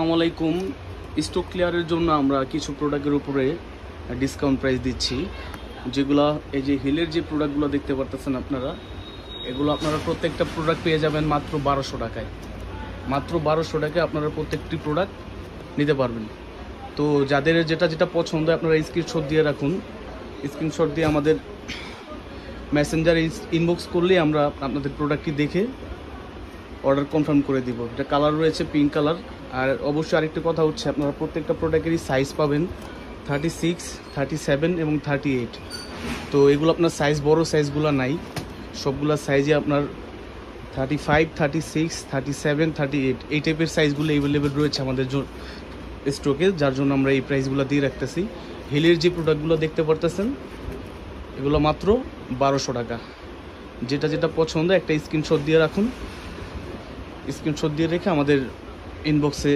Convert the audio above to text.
আসসালামু আলাইকুম। স্টক ক্লিয়ারের জন্য আমরা কিছু প্রোডাক্টের উপরে ডিসকাউন্ট প্রাইস দিচ্ছি, যেগুলো এই যে হিলের যে প্রোডাক্টগুলো দেখতে পারতেছেন আপনারা, এগুলো আপনারা প্রত্যেকটা প্রোডাক্ট পেয়ে যাবেন মাত্র 1200 টাকায়। মাত্র 1200 টাকায় আপনারা প্রত্যেকটি প্রোডাক্ট নিতে পারবেন। তো যাদের যেটা যেটা পছন্দ আপনারা স্ক্রিনশট দিয়ে রাখুন। স্ক্রিনশট দিয়ে আমাদের মেসেঞ্জারে ইনবক্স করলেই আমরা আপনাদের প্রোডাক্টটি দেখে অর্ডার কনফার্ম করে দিব। এটা কালার রয়েছে পিঙ্ক কালার। আর অবশ্যই আরেকটি কথা হচ্ছে, আপনারা প্রত্যেকটা প্রোডাক্টেরই সাইজ পাবেন 36, 37 এবং 38। তো এগুলো আপনার সাইজ বড় সাইজগুলো নাই, সবগুলো সাইজে আপনার 35, 36, 37, 38 এই টাইপের সাইজগুলো অ্যাভেলেবেল রয়েছে আমাদের স্টকে, যার জন্য আমরা এই প্রাইসগুলো দিয়ে রাখতেছি। হিলের যে প্রোডাক্টগুলো দেখতে পারতেছেন এগুলো মাত্র 1200 টাকা। যেটা যেটা পছন্দ একটা স্ক্রিনশট দিয়ে রাখুন। স্ক্রিনশট দিয়ে রেখে আমাদের ইনবক্সে